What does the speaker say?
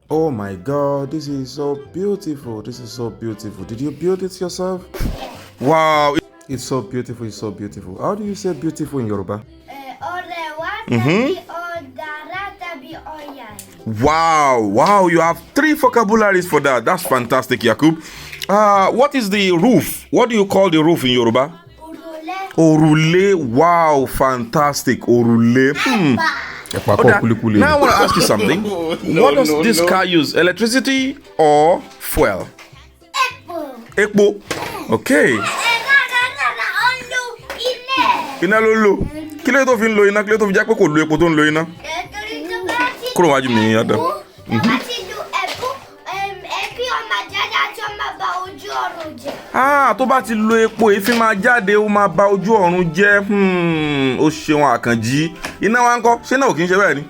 Oh my God, this is so beautiful. This is so beautiful. Did you build it yourself? Wow, it's so beautiful. It's so beautiful. How do you say beautiful in Yoruba? Wow, you have 3 vocabularies for that. That's fantastic, Yakub. What is the roof? What do you call the roof in Yoruba? Orule. Wow, fantastic. Orule. Now I want to ask you something. What does this car use? Electricity or fuel? Epo. Okay. Iná ló lò. Kí ló tó fi ń lo iná? Kí ló tó fi jẹ́ pé kò lo epo tó ń lo iná? Kúrò wájú mi Adam. Tó bá ti lo epo èéfín máa jáde ó máa ba ojú ọ̀run jẹ́. Ó ṣeun Àkànjí. Iná wa ń kọ́? Ṣé náà ò kí ń ṣe bẹ́ẹ̀ ni?